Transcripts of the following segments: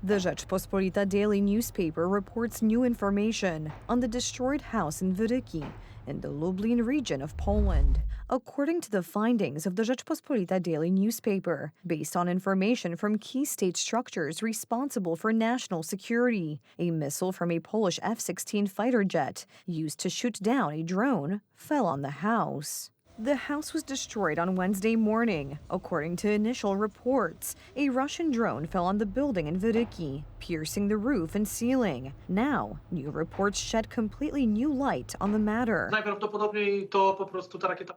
The Rzeczpospolita daily newspaper reports new information on the destroyed house in Wyryki, in the Lublin region of Poland. According to the findings of the Rzeczpospolita daily newspaper, based on information from key state structures responsible for national security, a missile from a Polish F-16 fighter jet used to shoot down a drone fell on the house. The house was destroyed on Wednesday morning. According to initial reports, a Russian drone fell on the building in Wyryki, piercing the roof and ceiling. Now, new reports shed completely new light on the matter.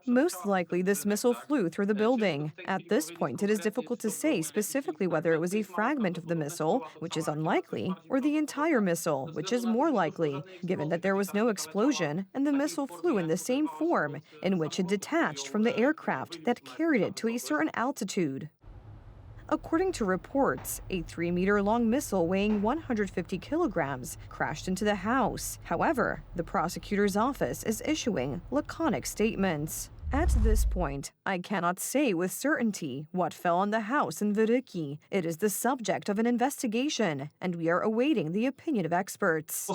Most likely, this missile flew through the building. At this point, it is difficult to say specifically whether it was a fragment of the missile, which is unlikely, or the entire missile, which is more likely, given that there was no explosion and the missile flew in the same form in which it detached from the aircraft that carried it to a certain altitude. According to reports, a 3-meter-long missile weighing 150 kilograms crashed into the house. However, the prosecutor's office is issuing laconic statements. At this point, I cannot say with certainty what fell on the house in Wyryki. It is the subject of an investigation, and we are awaiting the opinion of experts.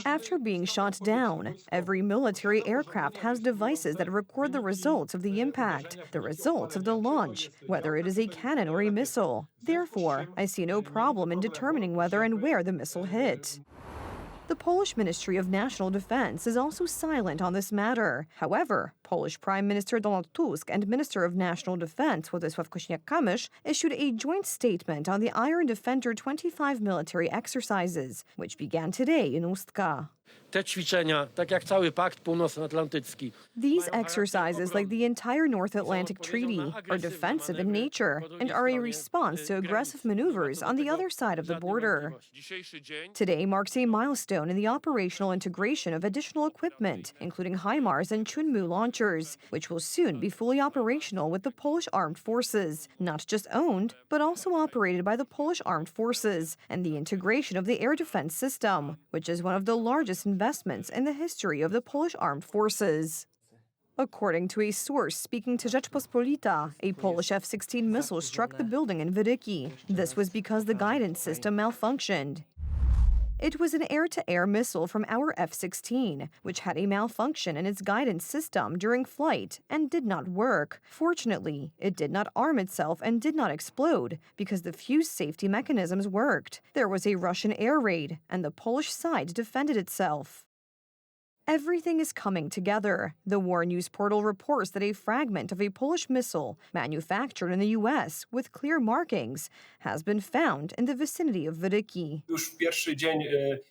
After being shot down, every military aircraft has devices that record the results of the impact, the results of the launch, whether it is a cannon or a missile. Therefore, I see no problem in determining whether and where the missile hit. The Polish Ministry of National Defense is also silent on this matter. However, Polish Prime Minister Donald Tusk and Minister of National Defense Władysław Kosiniak-Kamysz issued a joint statement on the Iron Defender 25 military exercises, which began today in Ustka. These exercises, like the entire North Atlantic Treaty, are defensive in nature and are a response to aggressive maneuvers on the other side of the border. Today marks a milestone in the operational integration of additional equipment, including HIMARS and Chunmoo launchers, which will soon be fully operational with the Polish Armed Forces, not just owned, but also operated by the Polish Armed Forces, and the integration of the air defense system, which is one of the largest investments in the history of the Polish Armed Forces. According to a source speaking to Rzeczpospolita, a Polish F-16 missile struck the building in Wyryki. This was because the guidance system malfunctioned. It was an air-to-air missile from our F-16, which had a malfunction in its guidance system during flight and did not work. Fortunately, it did not arm itself and did not explode because the fuse safety mechanisms worked. There was a Russian air raid, and the Polish side defended itself. Everything is coming together. The War News portal reports that a fragment of a Polish missile manufactured in the U.S. with clear markings has been found in the vicinity of Wyryki.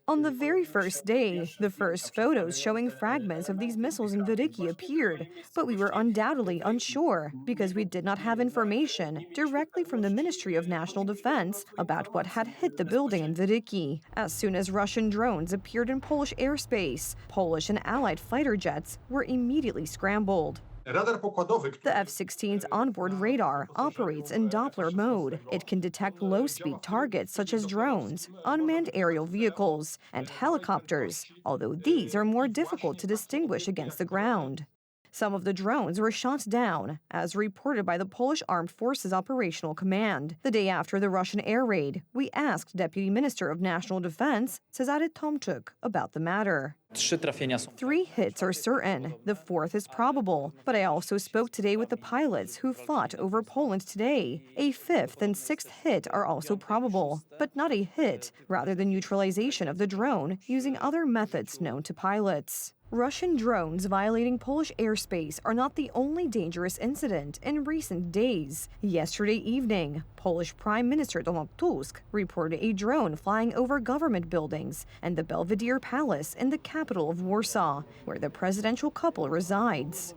On the very first day, the first photos showing fragments of these missiles in Wyryki appeared, but we were undoubtedly unsure because we did not have information directly from the Ministry of National Defense about what had hit the building in Wyryki. As soon as Russian drones appeared in Polish airspace, Polish and Allied fighter jets were immediately scrambled. The F-16's onboard radar operates in Doppler mode. It can detect low-speed targets such as drones, unmanned aerial vehicles, and helicopters, although these are more difficult to distinguish against the ground. Some of the drones were shot down, as reported by the Polish Armed Forces Operational Command. The day after the Russian air raid, we asked Deputy Minister of National Defense Cezary Tomczyk about the matter. 3 hits are certain. The 4th is probable. But I also spoke today with the pilots who fought over Poland today. A 5th and 6th hit are also probable, but not a hit, rather the neutralization of the drone using other methods known to pilots. Russian drones violating Polish airspace are not the only dangerous incident in recent days. Yesterday evening, Polish Prime Minister Donald Tusk reported a drone flying over government buildings and the Belvedere Palace in the capital of Warsaw, where the presidential couple resides.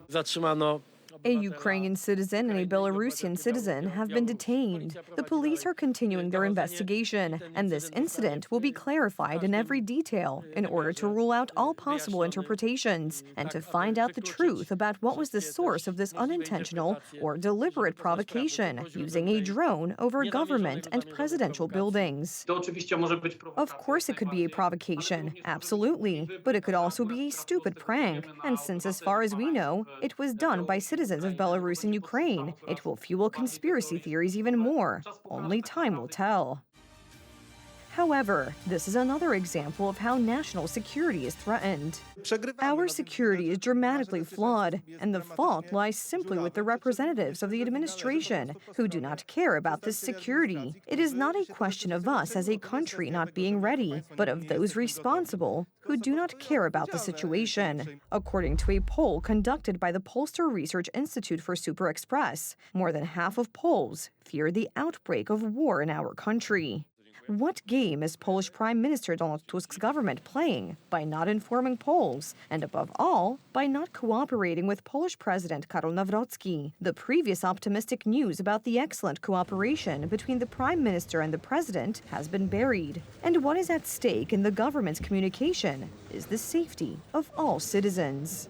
A Ukrainian citizen and a Belarusian citizen have been detained. The police are continuing their investigation, and this incident will be clarified in every detail in order to rule out all possible interpretations and to find out the truth about what was the source of this unintentional or deliberate provocation using a drone over government and presidential buildings. Of course it could be a provocation, absolutely, but it could also be a stupid prank, and since as far as we know, it was done by citizens of Belarus and Ukraine, it will fuel conspiracy theories even more. Only time will tell. However, this is another example of how national security is threatened. Our security is dramatically flawed, and the fault lies simply with the representatives of the administration who do not care about this security. It is not a question of us as a country not being ready, but of those responsible who do not care about the situation. According to a poll conducted by the Polster Research Institute for Super Express, more than half of Poles fear the outbreak of war in our country. What game is Polish Prime Minister Donald Tusk's government playing by not informing Poles, and above all, by not cooperating with Polish President Karol Nawrocki? The previous optimistic news about the excellent cooperation between the Prime Minister and the President has been buried. And what is at stake in the government's communication is the safety of all citizens.